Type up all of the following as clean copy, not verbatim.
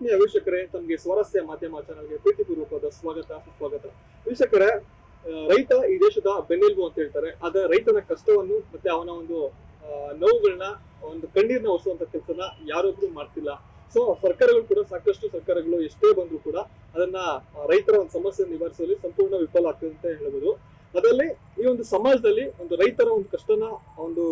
ಆತ್ಮೀಯ ವೀಕ್ಷಕರೇ, ತಮಗೆ ಸ್ವಾರಸ್ಯ ಮಾಧ್ಯಮ ಚಾನಲ್ಗೆ ಪ್ರೀತಿಪೂರ್ವಕವಾದ ಸ್ವಾಗತ ಸುಸ್ವಾಗತ. ವೀಕ್ಷಕರೇ, ರೈತ ಈ ದೇಶದ ಬೆನ್ನೆಲುಬು ಅಂತ ಹೇಳ್ತಾರೆ. ಅದ ರೈತನ ಕಷ್ಟವನ್ನು ಮತ್ತೆ ಅವನ ಒಂದು ನೋವುಗಳನ್ನ, ಒಂದು ಕಣ್ಣೀರ್ನ ಒರೆಸುವಂತ ಕೆಲಸನ ಯಾರೊಬ್ರು ಮಾಡ್ತಿಲ್ಲ. ಸೊ ಸರ್ಕಾರಗಳು ಕೂಡ ಸಾಕಷ್ಟು ಸರ್ಕಾರಗಳು ಎಷ್ಟೇ ಬಂದ್ರು ಕೂಡ ಅದನ್ನ ರೈತರ ಒಂದು ಸಮಸ್ಯೆ ನಿವಾರಿಸುವಲ್ಲಿ ಸಂಪೂರ್ಣ ವಿಫಲ ಆಗ್ತದೆ ಅಂತ ಹೇಳ್ಬೋದು. ಅದರಲ್ಲಿ ಈ ಒಂದು ಸಮಾಜದಲ್ಲಿ ಒಂದು ರೈತರ ಒಂದು ಕಷ್ಟನ, ಒಂದು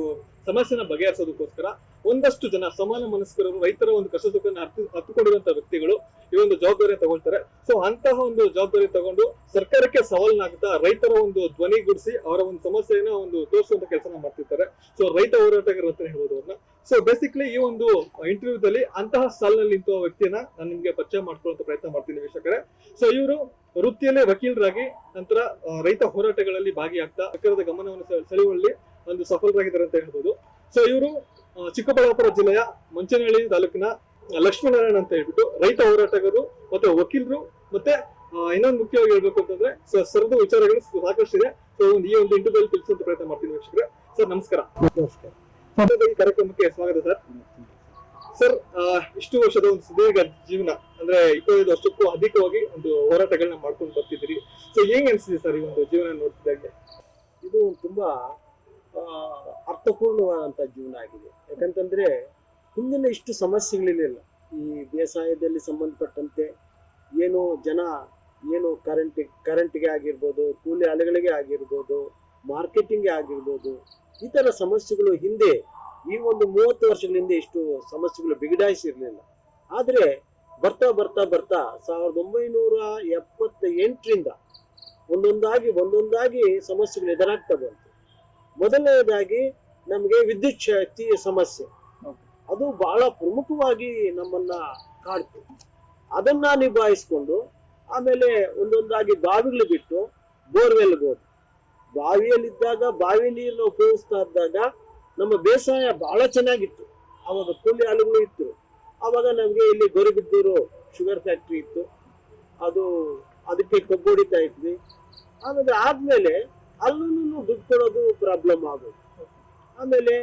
ಸಮಸ್ಯೆನ ಬಗೆಹರಿಸೋದಕ್ಕೋಸ್ಕರ ಒಂದಷ್ಟು ಜನ ಸಮಾನ ಮನಸ್ಕರರು ರೈತರ ಒಂದು ಕಷ್ಟ ಸುಖನ ಹತ್ತುಕೊಂಡಿರುವಂತಹ ವ್ಯಕ್ತಿಗಳು ಈ ಒಂದು ಜವಾಬ್ದಾರಿ ತಗೊಳ್ತಾರೆ. ಸೊ ಅಂತಹ ಒಂದು ಜವಾಬ್ದಾರಿ ತಗೊಂಡು ಸರ್ಕಾರಕ್ಕೆ ಸವಾಲನ್ನಾಗ್ತಾ ರೈತರ ಒಂದು ಧ್ವನಿಗೂಡಿಸಿ ಅವರ ಒಂದು ಸಮಸ್ಯೆನ ಒಂದು ತೋರಿಸುವಂತ ಕೆಲಸನ ಮಾಡ್ತಿರ್ತಾರೆ. ಸೊ ರೈತ ಹೋರಾಟಗಾರರು ಅಂತ ಹೇಳ್ಬೋದು ಅವ್ರನ್ನ. ಸೊ ಬೇಸಿಕ್ಲಿ ಈ ಒಂದು ಇಂಟರ್ವ್ಯೂದಲ್ಲಿ ಅಂತಹ ಸಾಲಿನಲ್ಲಿ ನಿಂತ ವ್ಯಕ್ತಿಯನ್ನ ನಾನು ನಿಮ್ಗೆ ಪರಿಚಯ ಮಾಡ್ಕೊಳ್ಳುವಂತ ಪ್ರಯತ್ನ ಮಾಡ್ತೀನಿ ವೀಕ್ಷಕರೇ. ಸೊ ಇವರು ವೃತ್ತಿಯಲ್ಲೇ ವಕೀಲರಾಗಿ ನಂತರ ರೈತ ಹೋರಾಟಗಳಲ್ಲಿ ಭಾಗಿಯಾಗ್ತಾ ಸರ್ಕಾರದ ಗಮನವನ್ನು ಸೆಳೆಯುವಲ್ಲಿ ಒಂದು ಸಫಲರಾಗಿದ್ದಾರೆ ಅಂತ ಹೇಳ್ಬೋದು. ಸೊ ಇವರು ಚಿಕ್ಕಬಳ್ಳಾಪುರ ಜಿಲ್ಲೆಯ ಮಂಚನಹಳ್ಳಿ ತಾಲೂಕಿನ ಲಕ್ಷ್ಮೀನಾರಾಯಣ ಅಂತ ಹೇಳ್ಬಿಟ್ಟು ರೈತ ಹೋರಾಟಗಾರರು ಮತ್ತೆ ವಕೀಲರು. ಮತ್ತೆ ಇನ್ನೊಂದು ಮುಖ್ಯವಾಗಿ ಹೇಳ್ಬೇಕು ಅಂತಂದ್ರೆ ಸರದ ವಿಚಾರಗಳು ಸಾಕಷ್ಟು ಇದೆ. ಸೊ ಈ ಒಂದು ಇಂಟರ್ವ್ಯೂ ತಿಳಿಸುವಂತ ಪ್ರಯತ್ನ ಮಾಡ್ತೀನಿ ವೀಕ್ಷಕರೇ. ಸರ್ ನಮಸ್ಕಾರ. ನಮಸ್ಕಾರ. ಈ ಕಾರ್ಯಕ್ರಮಕ್ಕೆ ಸ್ವಾಗತ ಸರ್. ಸರ್, ಇಷ್ಟು ವರ್ಷದ ಒಂದು ಸುದೀರ್ಘ ಜೀವನ ಅಂದ್ರೆ 25 ವರ್ಷಕ್ಕೂ ಅಧಿಕವಾಗಿ ಒಂದು ಹೋರಾಟಗಳನ್ನ ಮಾಡ್ಕೊಂಡು ಬರ್ತಿದ್ದೀರಿ. ಸೊ ಹೆಂಗ್ ಅನ್ಸಿದೆ ಸರ್ ಈ ಒಂದು ಜೀವನ ನೋಡ್ತಿದ್ದಾಗೆ? ಇದು ತುಂಬಾ ಅರ್ಥಪೂರ್ಣವಾದಂತ ಜೀವನ ಆಗಿದೆ. ಯಾಕಂತಂದ್ರೆ ಹಿಂದಿನ ಇಷ್ಟು ಸಮಸ್ಯೆಗಳಿರಲಿಲ್ಲ. ಈ ಬೇಸಾಯದಲ್ಲಿ ಸಂಬಂಧಪಟ್ಟಂತೆ ಏನು ಜನ ಏನು ಕರೆಂಟ್ಗೆ ಆಗಿರ್ಬೋದು, ಕೂಲಿ ಅಲೆಗಳಿಗೆ ಆಗಿರ್ಬೋದು, ಮಾರ್ಕೆಟಿಂಗ್ ಆಗಿರ್ಬೋದು, ಈ ತರ ಸಮಸ್ಯೆಗಳು ಹಿಂದೆ ಈ ಒಂದು 30 ವರ್ಷಗಳ ಹಿಂದೆ ಇಷ್ಟು ಸಮಸ್ಯೆಗಳು ಬಿಗಡಾಯಿಸಿರ್ಲಿಲ್ಲ. ಆದ್ರೆ ಬರ್ತಾ ಬರ್ತಾ ಬರ್ತಾ 1978ರಿಂದ ಒಂದೊಂದಾಗಿ ಸಮಸ್ಯೆಗಳು ಎದುರಾಗ್ತಾ ಬಂತು. ಮೊದಲನೇದಾಗಿ ನಮಗೆ ವಿದ್ಯುತ್ ಶಕ್ತಿಯ ಸಮಸ್ಯೆ, ಅದು ಬಹಳ ಪ್ರಮುಖವಾಗಿ ನಮ್ಮನ್ನ ಕಾಡ್ತು. ಅದನ್ನ ನಿಭಾಯಿಸ್ಕೊಂಡು ಆಮೇಲೆ ಒಂದೊಂದಾಗಿ ಬಾವಿಗಳು ಬಿಟ್ಟು ಬೋರ್ವೆಲ್ಗೆ ಹೋದ. ಬಾವಿಯಲ್ಲಿದ್ದಾಗ ಬಾವಿ ನೀರನ್ನ ಉಪಯೋಗಿಸ್ತಾ ಇದ್ದಾಗ ನಮ್ಮ ಬೇಸಾಯ ಬಹಳ ಚೆನ್ನಾಗಿತ್ತು. ಅವಾಗ ಕೂಲಿ ಆಳುಗಳು ಇತ್ತು. ಅವಾಗ ನಮ್ಗೆ ಇಲ್ಲಿ ಗೊರಬಿದ್ದೂರು ಶುಗರ್ ಫ್ಯಾಕ್ಟ್ರಿ ಇತ್ತು. ಅದಕ್ಕೆ ಕಬ್ಬು ಹೊಡಿತಾ ಇದ್ವಿ. ಆದ್ಮೇಲೆ ಅಲ್ಲೂ ದುಡ್ಡು ಕೊಡೋದು ಪ್ರಾಬ್ಲಮ್ ಆಗೋದು. ಆಮೇಲೆ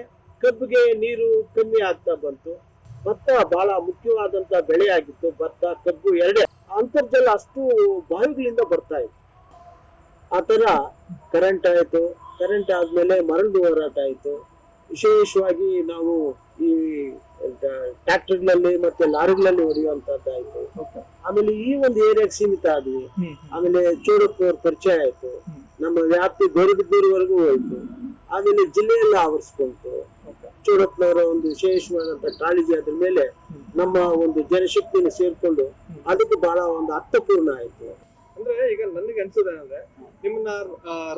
ಕಬ್ಬಿಗೆ ನೀರು ಕಮ್ಮಿ ಆಗ್ತಾ ಬಂತು. ಭತ್ತ ಬಹಳ ಮುಖ್ಯವಾದಂತ ಬೆಳೆ ಆಗಿತ್ತು. ಭತ್ತ, ಕಬ್ಬು ಎರಡೇ. ಅಂತರ್ಜಲ ಅಷ್ಟು ಬಾವಿಗಳಿಂದ ಬರ್ತಾ ಇತ್ತು. ಆತರ ಕರೆಂಟ್ ಆಯ್ತು. ಕರೆಂಟ್ ಆದ್ಮೇಲೆ ಮರಳು ಹೋರಾಟ ಆಯ್ತು. ವಿಶೇಷವಾಗಿ ನಾವು ಈ ಟ್ರ್ಯಾಕ್ಟರ್ಗಳಲ್ಲಿ ಮತ್ತೆ ಲಾರಿಗಳಲ್ಲಿ ಹೊಡೆಯುವಂತದ್ದಾಯ್ತು. ಆಮೇಲೆ ಈ ಒಂದು ಏರಿಯಾಗೆ ಸೀಮಿತ ಆದ್ವಿ. ಆಮೇಲೆ ಚೋಡಪ್ಪನವ್ರ ಪರಿಚಯ ಆಯ್ತು. ನಮ್ಮ ವ್ಯಾಪ್ತಿ ಗೋರಬಿದ್ದೂರ್ವರೆಗೂ ಹೋಯ್ತು. ಆಮೇಲೆ ಜಿಲ್ಲೆಯೆಲ್ಲ ಆವರಿಸ್ಕೊಂತು. ಚೋಡಪ್ಪನವರ ಒಂದು ವಿಶೇಷವಾದಂತ ಕಾಳಜಿ ಅದ್ರ ಮೇಲೆ ನಮ್ಮ ಒಂದು ಜನಶಕ್ತಿನ ಸೇರ್ಕೊಂಡು ಅದಕ್ಕೆ ಬಹಳ ಒಂದು ಅರ್ಥಪೂರ್ಣ ಆಯ್ತು. ಅಂದ್ರೆ ಈಗ ನನಗೆ ಅನ್ಸೋದೇನಂದ್ರೆ, ನಿಮ್ಮನ್ನ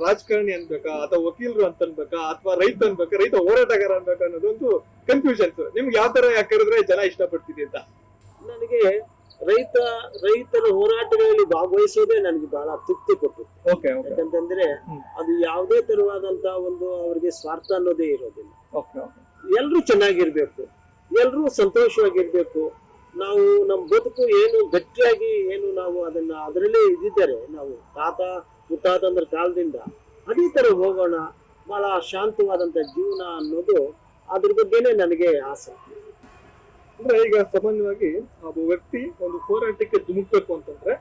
ರಾಜಕಾರಣಿ ಅನ್ಬೇಕಾ ಅಥವಾ ವಕೀಲರು ಅಂತ ಅನ್ಬೇಕಾ ಅಥವಾ ರೈತ ಅನ್ಬೇಕಾ, ರೈತ ಹೋರಾಟಗಾರ ಅನ್ಬೇಕಾ ಅನ್ನೋದೊಂದು ಕನ್ಫ್ಯೂಷನ್ಸ್. ನಿಮ್ಗೆ ಯಾವ ತರ ಕರೆದ್ರೆ ಜನ ಇಷ್ಟಪಡ್ತಿದೆ ಅಂತ? ನನಗೆ ರೈತರ ಹೋರಾಟಗಳಲ್ಲಿ ಭಾಗವಹಿಸೋದೇ ನನಗೆ ಬಹಳ ತೃಪ್ತಿ ಕೊಟ್ಟಿತ್ತು. ಯಾಕಂತಂದ್ರೆ ಅದು ಯಾವುದೇ ತರವಾದಂತ ಒಂದು ಅವರಿಗೆ ಸ್ವಾರ್ಥ ಅನ್ನೋದೇ ಇರೋದಿಲ್ಲ. ಎಲ್ರೂ ಚೆನ್ನಾಗಿರ್ಬೇಕು, ಎಲ್ರೂ ಸಂತೋಷವಾಗಿರ್ಬೇಕು. ನಾವು ನಮ್ಮ ಬದುಕು ಏನು ಗಟ್ಟಿಯಾಗಿ ಏನು ನಾವು ಅದರಲ್ಲೇ ಇದ್ದಿದ್ದಾರೆ. ನಾವು ಮುತ್ತಾತಂದ್ರ ಕಾಲದಿಂದ ಅದೇ ತರ ಹೋಗೋಣ, ಬಹಳ ಶಾಂತವಾದಂತ ಜೀವನ ಅನ್ನೋದು ಅದ್ರ ಬಗ್ಗೆನೆ ನನಗೆ ಆಸೆ. ಅಂದ್ರೆ ಈಗ ಸಾಮಾನ್ಯವಾಗಿ ಒಬ್ಬ ವ್ಯಕ್ತಿ ಒಂದು ಹೋರಾಟಕ್ಕೆ ಧುಮುಕ್ಬೇಕು ಅಂತಂದ್ರೆ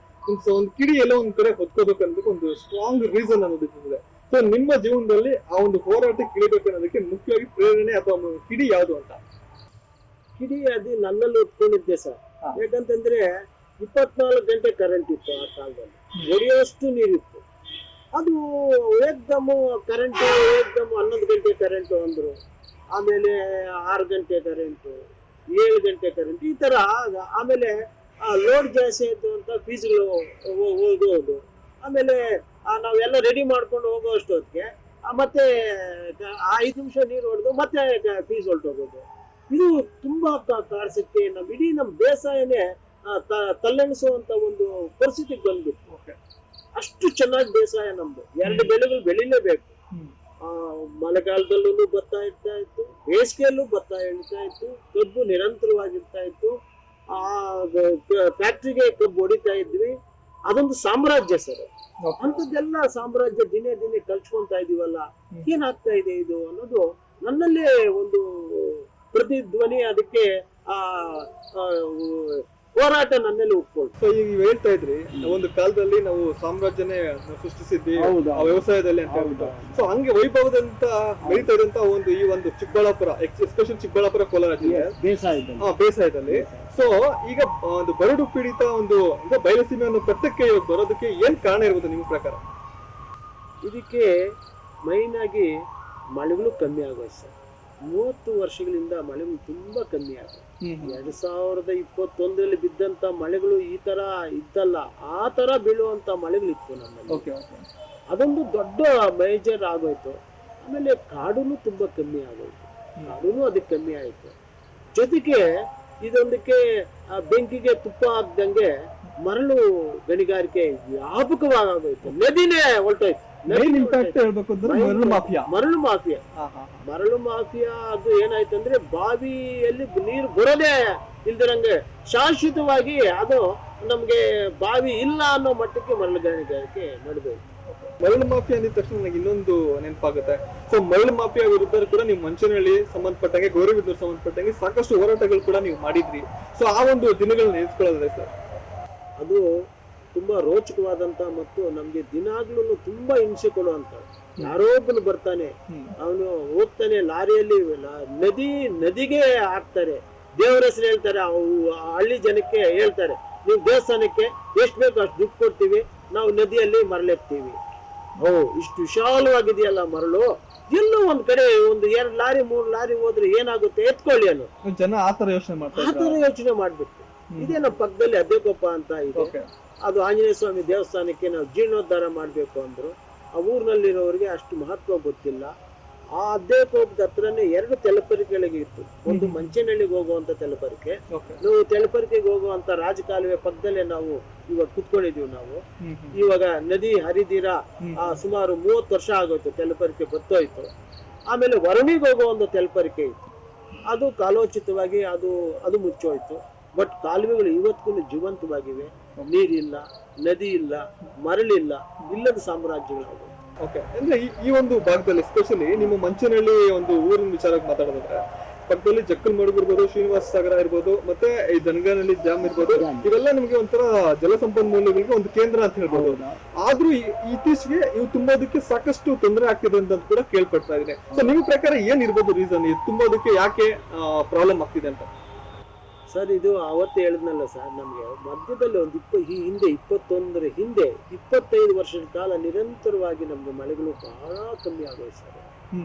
ಒಂದು ಕಿಡಿ ಎಲ್ಲೋ ಒಂದ್ ಕಡೆ ಹೊತ್ಕೋಬೇಕು ಅನ್ನೋದಕ್ಕೆ ಒಂದು ಸ್ಟ್ರಾಂಗ್ ರೀಸನ್ ಅನ್ನೋದು ಇದೆ. ಸೊ ನಿಮ್ಮ ಜೀವನದಲ್ಲಿ ಆ ಒಂದು ಹೋರಾಟಕ್ಕೆ ಇಳಿಬೇಕು ಅನ್ನೋದಕ್ಕೆ ಮುಖ್ಯವಾಗಿ ಪ್ರೇರಣೆ ಅಥವಾ ಕಿಡಿ ಯಾವುದು ಅಂತ? ಕಿಡಿ ಅದು ನನ್ನಲ್ಲಿ ಹೊತ್ಕೊಂಡಿದ್ದೆ ಸರ್. ಯಾಕಂತಂದ್ರೆ 24 ಗಂಟೆ ಕರೆಂಟ್ ಇತ್ತು ಆ ಕಾಲದಲ್ಲಿ. ಹೊಡೆಯುವಷ್ಟು ನೀರಿತ್ತು. ಅದು ಏಕ್ದಮ್ಮು 11 ಗಂಟೆ ಕರೆಂಟು ಅಂದ್ರು. ಆಮೇಲೆ 6 ಗಂಟೆ ಕರೆಂಟು, 7 ಗಂಟೆ ಕರೆಂಟ್, ಈ ತರ. ಆಮೇಲೆ ಲೋಡ್ ಜಾಸ್ತಿ ಆಯ್ತು ಅಂತ ಫೀಸ್ಗಳು ಹೋಗೋದು. ಆಮೇಲೆ ನಾವೆಲ್ಲ ರೆಡಿ ಮಾಡ್ಕೊಂಡು ಹೋಗೋ ಅಷ್ಟೊತ್ತಿಗೆ ಮತ್ತೆ 5 ನಿಮಿಷ ನೀರು ಹೊಡೆದು ಮತ್ತೆ ಫೀಸ್ ಹೊರಟೋಗೋದು. ಇದು ತುಂಬಾ ಕಾಡ್ಸಕ್ಕೆ ನಮ್ಮ ಬೇಸಾಯನೇ ತಲ್ಲಣಿಸುವಂತ ಒಂದು ಪರಿಸ್ಥಿತಿಗೆ ಬಂದ್ಬಿಟ್ಟು. ಅಷ್ಟು ಚೆನ್ನಾಗಿ ಬೇಸಾಯ ನಮ್ದು. 2 ಬೆಳೆಗಳು ಬೆಳಿಲೇಬೇಕು. ಮಳೆಗಾಲದಲ್ಲೂ ಭತ್ತ ಇರ್ತಾ ಇತ್ತು, ಬೇಸಿಗೆಯಲ್ಲೂ ಭತ್ತ ಇರ್ತಾ ಇತ್ತು, ಕಬ್ಬು ನಿರಂತರವಾಗಿರ್ತಾ ಇತ್ತು. ಫ್ಯಾಕ್ಟ್ರಿಗೆ ಕಬ್ಬು ಹೊಡಿತಾ ಇದ್ವಿ. ಅದೊಂದು ಸಾಮ್ರಾಜ್ಯ ಸರ್. ಅಂತದ್ದೆಲ್ಲ ಸಾಮ್ರಾಜ್ಯ ದಿನೇ ದಿನೇ ಕಳ್ಸ್ಕೊಂತ ಇದೀವಲ್ಲ, ಏನಾಗ್ತಾ ಇದೆ ಇದು ಅನ್ನೋದು ನನ್ನಲ್ಲೇ ಒಂದು ಪ್ರತಿಧ್ವನಿ. ಅದಕ್ಕೆ ಹೋರಾಟ ನನ್ನಲ್ಲಿ ಉಟ್ಕೊಳ್ತು. ಸೊ ಈಗ ನೀವು ಹೇಳ್ತಾ ಇದ್ರಿ ಒಂದು ಕಾಲದಲ್ಲಿ ನಾವು ಸಾಮ್ರಾಜ್ಯನೇ ನಾವು ಸೃಷ್ಟಿಸಿದ್ವಿ ಹೌದು. ಆ ವ್ಯವಸಾಯದಲ್ಲಿ ಅಂತ ಹೇಳ್ಬಿಟ್ಟು. ಸೊ ಹಂಗೆ ವೈಭವದಂತ ಬೆಳೀತಾ ಇದ್ದಂತ ಒಂದು ಈ ಒಂದು ಚಿಕ್ಕಬಳ್ಳಾಪುರ, ಎಸ್ಪೆಷಲ್ ಚಿಕ್ಕಬಳ್ಳಾಪುರ ಕೋಲಾರ ಜಿಲ್ಲೆ ಬೇಸಾಯದಲ್ಲಿ. ಸೊ ಈಗ ಒಂದು ಬರಡು ಪೀಡಿತ ಒಂದು ಬಯಲುಸೀಮೆಯನ್ನು ಪ್ರತ್ಯೇಕ ಬರೋದಕ್ಕೆ ಏನ್ ಕಾರಣ ಇರ್ಬೋದು ನಿಮ್ಮ ಪ್ರಕಾರ? ಇದಕ್ಕೆ ಮೈನ್ ಆಗಿ ಮಳೆಗಳು ಕಮ್ಮಿ ಆಗೋಯ್ತು ಸರ್. 30 ವರ್ಷಗಳಿಂದ ಮಳೆಗಳು ತುಂಬಾ ಕಮ್ಮಿ ಆಗೋದು. 2021ರಲ್ಲಿ ಬಿದ್ದಂತ ಮಳೆಗಳು ಈ ತರ ಇದ್ದಲ್ಲ, ಆ ತರ ಬೀಳುವಂತ ಮಳೆಗಳಿತ್ತು ನಮ್ಮಲ್ಲಿ. ಅದೊಂದು ದೊಡ್ಡ ಮೇಜರ್ ಆಗೋಯ್ತು. ಆಮೇಲೆ ಕಾಡುನು ತುಂಬಾ ಕಮ್ಮಿ ಆಗೋಯ್ತು. ಕಾಡುನು ಅದಕ್ಕೆ ಕಮ್ಮಿ ಆಯ್ತು. ಜೊತೆಗೆ ಇದೊಂದಕ್ಕೆ ಬೆಂಕಿಗೆ ತುಪ್ಪ ಹಾಕ್ದಂಗೆ ಮರಳು ಗಣಿಗಾರಿಕೆ ವ್ಯಾಪಕವಾಗೋಯ್ತು. ನದಿನೇ ಹೊರಟೋಯ್ತು. ಮರಳು ಮಾಫಿಯಾ ಅದು ಏನಾಯ್ತು ಅಂದ್ರೆ ಬಾವಿಯಲ್ಲಿ ನೀರು ಬರೋದೇ ಇಲ್ದಿರಂಗೆ ಶಾಶ್ವತವಾಗಿ ಅದು ನಮ್ಗೆ ಬಾವಿ ಇಲ್ಲ ಅನ್ನೋ ಮಟ್ಟಕ್ಕೆ ಮರಳು ಗಣಿಗಾರಿಕೆ ನಡೆದೋಯ್ತು. ಮರಳು ಮಾಫಿಯಾ ಅಂದಿದ ತಕ್ಷಣ ನನಗೆ ಇನ್ನೊಂದು ನೆನಪಾಗುತ್ತೆ. ಸೊ ಮರಳು ಮಾಫಿಯಾ ವಿರುದ್ಧ ಕೂಡ ನೀವು ಮಂಚನಹಳ್ಳಿ ಸಂಬಂಧಪಟ್ಟಂಗೆ, ಗೌರಿಬಿದೂರು ಸಂಬಂಧಪಟ್ಟಂಗೆ ಸಾಕಷ್ಟು ಹೋರಾಟಗಳು ಕೂಡ ನೀವು ಮಾಡಿದ್ರಿ. ಸೊ ಆ ಒಂದು ದಿನಗಳನ್ನ ನೆನೆಸ್ಕೊಳ್ಳೋದ್ರೆ ಸರ್, ಅದು ತುಂಬಾ ರೋಚಕವಾದಂತ ಮತ್ತು ನಮ್ಗೆ ದಿನಾಗ್ಲೂ ತುಂಬಾ ಹಿಂಸೆ ಕೊಡುವಂತ. ಯಾರೋ ಒಬ್ಬನು ಬರ್ತಾನೆ, ಅವನು ಹೋಗ್ತಾನೆ ಲಾರಿಯಲ್ಲಿ ನದಿಗೆ ಹಾಕ್ತಾರೆ, ದೇವರ ಹೆಸರು ಹೇಳ್ತಾರೆ, ಹಳ್ಳಿ ಜನಕ್ಕೆ ಹೇಳ್ತಾರೆ ನೀವು ದೇವಸ್ಥಾನಕ್ಕೆ ಎಷ್ಟು ಬೇಕು ಅಷ್ಟು ದುಡ್ಡು ಕೊಡ್ತೀವಿ, ನಾವು ನದಿಯಲ್ಲಿ ಮರಳೆತ್ತೀವಿ. ಇಷ್ಟು ವಿಶಾಲವಾಗಿದೆಯಲ್ಲ ಮರಳು, ಎಲ್ಲೋ ಒಂದ್ ಕಡೆ ಒಂದು 2 ಲಾರಿ 3 ಲಾರಿ ಹೋದ್ರೆ ಏನಾಗುತ್ತೆ, ಎತ್ಕೊಳ್ಳಿ ಅನ್ನೋ ಜನ ಆತರ ಯೋಚನೆ ಮಾಡ್ಬಿಟ್ಟು. ಇದೇ ನಮ್ಮ ಪಕ್ಕದಲ್ಲಿ ಅದೇಕೊಪ್ಪ ಅಂತ ಇದೆ, ಅದು ಆಂಜನೇಯ ಸ್ವಾಮಿ ದೇವಸ್ಥಾನಕ್ಕೆ ನಾವು ಜೀರ್ಣೋದ್ಧಾರ ಮಾಡ್ಬೇಕು ಅಂದ್ರು. ಆ ಊರಿನಲ್ಲಿರೋರಿಗೆ ಅಷ್ಟು ಮಹತ್ವ ಗೊತ್ತಿಲ್ಲ. ಆ ಅದೇಕೋಪದ ಹತ್ರನೇ 2 ತೆಲಪರಿಕೆಗಳಿಗೆ ಇತ್ತು. ಒಂದು ಮಂಚನಹಳ್ಳಿಗೆ ಹೋಗುವಂತ ತೆಲಪರಿಕೆ, ನಾವು ತೆಲಪರಿಕೆಗೆ ಹೋಗುವಂತ ರಾಜಕಾಲುವೆ ಪಕ್ಕದಲ್ಲೇ ನಾವು ಇವಾಗ ಕುತ್ಕೊಂಡಿದೀವಿ. ನಾವು ಇವಾಗ ನದಿ ಹರಿದಿರ ಸುಮಾರು 30 ವರ್ಷ ಆಗೋಯ್ತು, ತೆಲಪರಿಕೆ ಬತ್ತೋಯ್ತು. ಆಮೇಲೆ ವರಣಿಗೆ ಹೋಗೋ ಒಂದು ತೆಲಪರಿಕೆ ಇತ್ತು, ಅದು ಕಾಲೋಚಿತವಾಗಿ ಅದು ಮುಚ್ಚೋಯ್ತು. ಬಟ್ ಕಾಲುವೆಗಳು ಇವತ್ತಿಗೂ ಜೀವಂತವಾಗಿವೆ. ನೀರಿಲ್ಲ, ನದಿ ಇಲ್ಲ, ಮರಳಿಲ್ಲ, ಇಲ್ಲದ ಸಾಮ್ರಾಜ್ಯಗಳು. ಓಕೆ, ಅಂದ್ರೆ ಈ ಒಂದು ಭಾಗದಲ್ಲಿ ಎಸ್ಪೆಷಲಿ ನಿಮ್ಮ ಮಂಚನಹಳ್ಳಿ ಒಂದು ಊರಿನ ವಿಚಾರಕ್ಕೆ ಮಾತಾಡೋದಂದ್ರೆ, ಪಕ್ಕದಲ್ಲಿ ಜಕ್ಕಲಮಡುಗು ಇರ್ಬೋದು, ಶ್ರೀನಿವಾಸ ಸಾಗರ ಇರ್ಬೋದು, ಮತ್ತೆ ಈ ದನಗನಹಳ್ಳಿ ಡ್ಯಾಮ್ ಇರ್ಬೋದು, ಇವೆಲ್ಲ ನಿಮಗೆ ಒಂಥರ ಜಲಸಂಪನ್ಮೂಲಗಳಿಗೆ ಒಂದು ಕೇಂದ್ರ ಅಂತ ಹೇಳ್ಬೋದು. ಆದ್ರೂ ಇತ್ತೀಚೆಗೆ ಇವು ತುಂಬೋದಕ್ಕೆ ಸಾಕಷ್ಟು ತೊಂದರೆ ಆಗ್ತಿದೆ ಅಂತ ಕೂಡ ಕೇಳ್ಪಡ್ತಾ ಇದ್ದೀನಿ. ಸೊ ನಿಮ್ಮ ಪ್ರಕಾರ ಏನ್ ಇರ್ಬೋದು ರೀಸನ್, ಇದು ತುಂಬೋದಕ್ಕೆ ಯಾಕೆ ಪ್ರಾಬ್ಲಮ್ ಆಗ್ತಿದೆ ಅಂತ? ಸರ್, ಇದು ಅವತ್ತೇ ಹೇಳಿದ್ನಲ್ಲ ಸರ್, ನಮ್ಗೆ ಮಧ್ಯದಲ್ಲಿ ಒಂದು ಹಿಂದೆ 21ರ ಹಿಂದೆ 25 ವರ್ಷದ ಕಾಲ ನಿರಂತರವಾಗಿ ನಮ್ಗೆ ಮಳೆಗಳು ಬಹಳ ಕಮ್ಮಿ ಆಗೋಯ್ತು ಸರ್.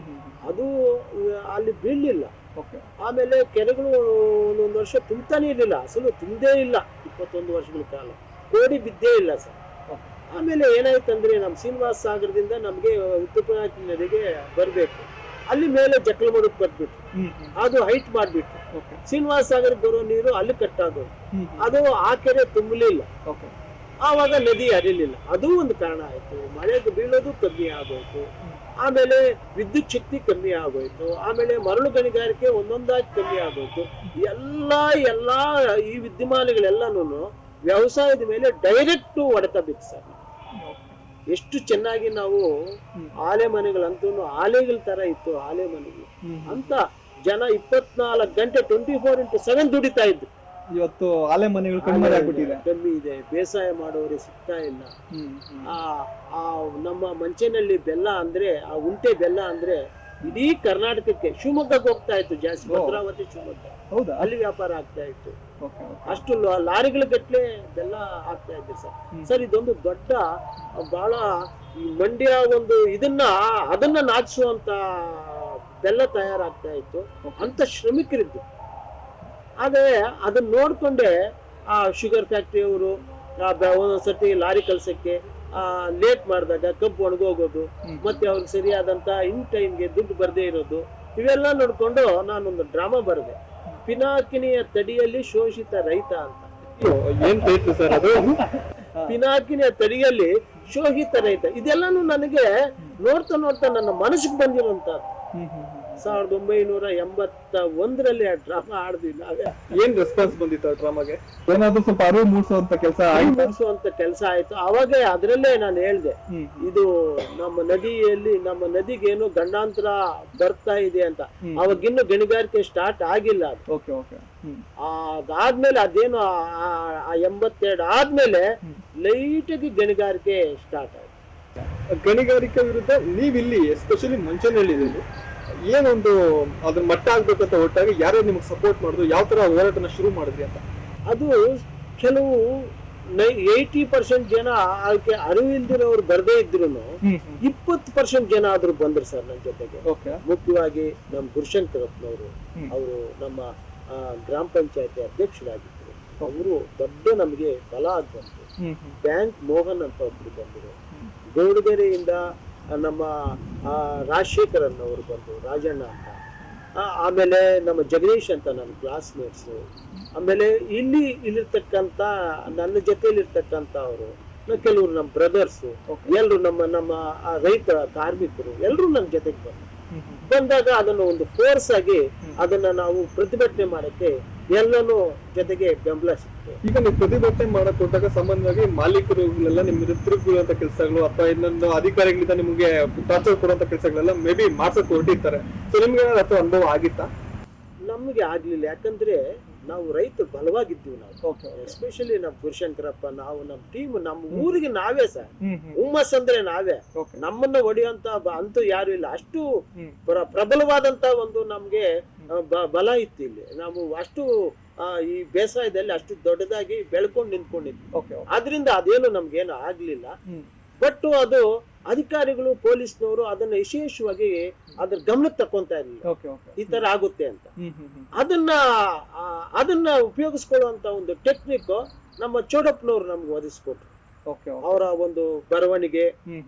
ಅದು ಅಲ್ಲಿ ಬೀಳಲಿಲ್ಲ. ಆಮೇಲೆ ಕೆರೆಗಳು ಒಂದೊಂದು ವರ್ಷ ತುಂಬ್ತಾನೆ ಇರಲಿಲ್ಲ, ಅಸಲು ತುಂಬದೇ ಇಲ್ಲ. 21 ವರ್ಷಗಳ ಕಾಲ ಕೋಡಿ ಬಿದ್ದೇ ಇಲ್ಲ ಸರ್. ಆಮೇಲೆ ಏನಾಯ್ತಂದ್ರೆ ನಮ್ಮ ಶ್ರೀನಿವಾಸ ಸಾಗರದಿಂದ ನಮ್ಗೆ ಉತ್ತರಪಿನಾಕಿ ನದಿಗೆ ಬರ್ಬೇಕು, ಅಲ್ಲಿ ಮೇಲೆ ಜಕ್ಕಲಮಡುಗು ಕಟ್ಬಿಟ್ಟು ಅದು ಹೈಟ್ ಮಾಡ್ಬಿಟ್ಟು ಶ್ರೀನಿವಾಸ ಸಾಗರ ಬರೋ ನೀರು ಅಲ್ಲಿ ಕಟ್ಟಾಗೋದು. ಅದು ಆ ಕೆರೆ ತುಂಬಲಿಲ್ಲ, ಆವಾಗ ನದಿ ಹರಿಲಿಲ್ಲ. ಅದು ಒಂದು ಕಾರಣ ಆಯ್ತು. ಮಳೆ ಬೀಳೋದು ಕಮ್ಮಿ ಆಗೋಯ್ತು. ಆಮೇಲೆ ವಿದ್ಯುತ್ ಶಕ್ತಿ ಕಮ್ಮಿ ಆಗೋಯ್ತು. ಆಮೇಲೆ ಮರಳು ಗಣಿಗಾರಿಕೆ ಒಂದೊಂದಾಗಿ ಕಮ್ಮಿ ಆಗೋಯ್ತು. ಎಲ್ಲಾ ಈ ವಿದ್ಯಮಾನಗಳೆಲ್ಲನೂ ವ್ಯವಸಾಯದ ಮೇಲೆ ಡೈರೆಕ್ಟ್ ಹೊಡೆತ ಬಿತ್ತು ಸರ್. ಎಷ್ಟು ಚೆನ್ನಾಗಿ ನಾವು ಆಲೆ ಮನೆಗಳಂತೂ ಆಲೆಗಳ ತರ ಇತ್ತು, ಆಲೆ ಮನೆಗಳು ಅಂತ ಜನ 24 ಗಂಟೆ 24x7 ದುಡಿತಾ ಇದ್ರು. ಇವತ್ತು ಆಲೆ ಮನೆಗಳು ಕಮ್ಮಿ ಇದೆ. ಬೇಸಾಯ ಮಾಡೋರು ಸಿಗ್ತಾ ಇಲ್ಲ. ನಮ್ಮ ಮಂಚನಹಳ್ಳಿ ಬೆಲ್ಲ ಅಂದ್ರೆ, ಆ ಉಂಟೆ ಬೆಲ್ಲ ಅಂದ್ರೆ ಇಡೀ ಕರ್ನಾಟಕಕ್ಕೆ, ಶಿವಮೊಗ್ಗಕ್ಕೆ ಹೋಗ್ತಾ ಇತ್ತು ಜಾಸ್ತಿ, ಭದ್ರಾವತಿ ಶಿವಮೊಗ್ಗ, ಅಲ್ಲಿ ವ್ಯಾಪಾರ ಆಗ್ತಾ ಇತ್ತು. ಅಷ್ಟು ಲಾರಿಗಳ ಗಟ್ಲೆ ಬೆಲ್ಲ ಆಗ್ತಾ ಇದ್ದೆ ಸರ್. ಇದೊಂದು ದೊಡ್ಡ ಬಹಳ ಮಂಡ್ಯ ಒಂದು ಅದನ್ನ ನಾಚಿಸುವಂತ ಬೆಲ್ಲ ತಯಾರಾಗ್ತಾ ಇತ್ತು. ಅಂತ ಶ್ರಮಿಕರಿದ್ದು. ಆದ್ರೆ ಅದನ್ನ ನೋಡ್ಕೊಂಡೆ ಆ ಶುಗರ್ ಫ್ಯಾಕ್ಟ್ರಿ ಅವರು ಒಂದೊಂದ್ಸತಿ ಲಾರಿ ಕಳ್ಸಕ್ಕೆ ಲೇಟ್ ಮಾಡಿದಾಗ ಕಬ್ಬು ಒಣಗೋಗೋದು, ಮತ್ತೆ ಅವ್ರಿಗೆ ಸರಿಯಾದಂತ ಇನ್ ಟೈಮ್ಗೆ ದುಡ್ಡು ಬರ್ದೇ ಇರೋದು, ಇವೆಲ್ಲ ನೋಡ್ಕೊಂಡು ನಾನೊಂದು ಡ್ರಾಮಾ ಬರೆದೆ, ಪಿನಾಕಿನಿಯ ತಡಿಯಲ್ಲಿ ಶೋಷಿತ ರೈತ ಅಂತ. ಏನ್ ಹೇಳ್ತು ಸರ್ ಅದು? ಪಿನಾಕಿನಿಯ ತಡಿಯಲ್ಲಿ ಶೋಷಿತ ರೈತ. ಇದೆಲ್ಲಾನು ನನಗೆ ನೋಡ್ತಾ ನನ್ನ ಮನಸ್ಸಿಗೆ ಬಂದಿರುವಂತದ್ದು. 1981ರಲ್ಲಿ ಆ ಡ್ರಾಮಾ ಆಡಿದ್ವಿ ನಾವೇ. ಏನ್ ರೆಸ್ಪಾನ್ಸ್ ಬಂದಿತ್ತು ಆ ಡ್ರಾಮಾಗೆ? ಏನಾದ್ರು ಸ್ವಲ್ಪ ಅರಿವು ಮೂಡಿಸುವಂತ ಕೆಲಸ ಮೂಡಿಸುವಂತ ಕೆಲಸ ಆಯ್ತು. ಅವಾಗ ಅದ್ರಲ್ಲೇ ನಾನು ಹೇಳ್ದೆ, ಇದು ನಮ್ಮ ನದಿಗೇನು ಗಂಡಾಂತರ ಬರ್ತಾ ಇದೆ ಅಂತ. ಅವಾಗಿನ್ನು ಗಣಿಗಾರಿಕೆ ಸ್ಟಾರ್ಟ್ ಆಗಿಲ್ಲ ಅದು. ಅದಾದ್ಮೇಲೆ ಅದೇನು 82 ಆದ್ಮೇಲೆ ಲೈಟ್ ಆಗಿ ಗಣಿಗಾರಿಕೆ ಸ್ಟಾರ್ಟ್ ಆಯ್ತು. ಗಣಿಗಾರಿಕೆ ವಿರುದ್ಧ ನೀವಿಲ್ಲಿ ಎಸ್ಪೆಷಲಿ ಮಂಚನಹಳ್ಳಿಯಲ್ಲಿ ಏನೊಂದು ಅದ್ರ ಮಟ್ಟ ಆಗ್ಬೇಕಂತ ಒಟ್ಟಾಗಿ ಯಾರು ನಿಮ್ಗೆ ಸಪೋರ್ಟ್ ಮಾಡಿದ್ರು, ಯಾವ ತರ ಹೋರಾಟನ ಶುರು ಮಾಡಿದ್ರಿ ಅಂತ? ಅದು ಕೆಲವು 80% ಜನ ಅದಕ್ಕೆ ಅರಿವಿಲ್ದಿರೋರು ಬರ್ದೇ ಇದ್ರು 20% ಜನ ಆದ್ರೂ ಬಂದ್ರು ಸರ್ ನನ್ನ ಜೊತೆಗೆ. ಮುಖ್ಯವಾಗಿ ನಮ್ಮ ಗುರುಶಂಕರಪ್ಪನವರು, ಅವರು ನಮ್ಮ ಗ್ರಾಮ ಪಂಚಾಯತಿ ಅಧ್ಯಕ್ಷರಾಗಿದ್ರು. ಅವರು ದೊಡ್ಡ ನಮಗೆ ಬಲ ಆಗಿ ಬಂದ್ರು. ಬ್ಯಾಂಕ್ ಮೋಹನ್ ಅಂತ ಒಬ್ರು ಬಂದರು. ಗೌಡಗೆರೆಯಿಂದ ನಮ್ಮ ರಾಜಶೇಖರನ್ ಅವರು ಬಂದರು, ರಾಜಣ್ಣ ಅಂತ. ಆಮೇಲೆ ನಮ್ಮ ಜಗದೀಶ್ ಅಂತ ನನ್ನ ಕ್ಲಾಸ್ಮೇಟ್ಸು. ಆಮೇಲೆ ಇಲ್ಲಿರ್ತಕ್ಕಂಥ ನನ್ನ ಜೊತೆಲಿರ್ತಕ್ಕಂಥ ಅವರು ಕೆಲವರು ನಮ್ಮ ಬ್ರದರ್ಸು, ಎಲ್ರು ನಮ್ಮ ರೈತ ಕಾರ್ಮಿಕರು ಎಲ್ಲರೂ ನನ್ನ ಜೊತೆಗೆ ಬಂದಾಗ ಅದನ್ನು ಒಂದು ಫೋರ್ಸ್ ಆಗಿ ಅದನ್ನ ನಾವು ಪ್ರತಿಭಟನೆ ಮಾಡಕ್ಕೆ ಎಲ್ಲನೂ ಜೊತೆಗೆ ಬೆಂಬಲ ಸಿಕ್ತು. ಈಗ ನೀವು ಪ್ರತಿಭಟನೆ ಮಾಡಕ್ ಕೊಟ್ಟಾಗ ಸಂಬಂಧವಾಗಿ ಮಾಲೀಕರುಗಳೆಲ್ಲ ನಿಮ್ಗೆ ತಿರುಗುವಂತ ಕೆಲಸಗಳು ಅಥವಾ ಇನ್ನೊಂದು ಅಧಿಕಾರಿಗಳಿಂದ ನಿಮ್ಗೆ ಟಾರ್ಚರ್ ಕೊಡುವಂತ ಕೆಲಸಗಳೆಲ್ಲ ಮೇ ಬಿ ಮಾಡ್ಸಕ್ ಹೊರಟಿರ್ತಾರೆ. ಸೊ ನಿಮ್ಗೆ ಏನಾದ್ರು ಅನುಭವ ಆಗಿತ್ತಾ? ನಮ್ಗೆ ಆಗ್ಲಿಲ್ಲ, ಯಾಕಂದ್ರೆ ನಾವು ರೈತರು ಬಲವಾಗಿದ್ದೀವಿ. ನಾವು ಎಸ್ಪೆಷಲಿ ನಮ್ಮ ಗುರುಶಂಕರಪ್ಪ, ನಾವು ನಮ್ಮ ಟೀಮ್, ನಮ್ಮ ಊರಿಗೆ ನಾವೇ ಸರ್ ಹುಮ್ಮಸ್ ಅಂದ್ರೆ ನಾವೇ. ನಮ್ಮನ್ನ ಹೊಡೆಯುವಂತ ಅಂತೂ ಯಾರು ಇಲ್ಲ. ಅಷ್ಟು ಪ್ರಬಲವಾದಂತ ಒಂದು ನಮ್ಗೆ ಬಲ ಇತ್ತು ಇಲ್ಲಿ. ನಾವು ಅಷ್ಟು ಈ ಬೇಸಾಯದಲ್ಲಿ ಅಷ್ಟು ದೊಡ್ಡದಾಗಿ ಬೆಳ್ಕೊಂಡು ನಿಂತ್ಕೊಂಡಿದ್ವಿ. ಆದ್ರಿಂದ ಅದೇನು ನಮ್ಗೇನು ಆಗ್ಲಿಲ್ಲ. ಬಟ್ ಅದು ಅಧಿಕಾರಿಗಳು, ಪೊಲೀಸ್ನವರು ಅದನ್ನ ವಿಶೇಷವಾಗಿ ಅದ್ರ ಗಮನಕ್ಕೆ ತಕೊಂತ ಇರಲಿಲ್ಲ, ಈ ತರ ಆಗುತ್ತೆ ಅಂತ. ಅದನ್ನ ಉಪಯೋಗಿಸ್ಕೊಳ್ಳುವಂತ ಒಂದು ಟೆಕ್ನಿಕ್ ನಮ್ಮ ಚೋಡಪ್ಪನವರು ನಮ್ಗೆ ಒದಗಿಸ್ಕೊಟ್ರು. ಅವರ ಒಂದು ಬರವಣಿಗೆ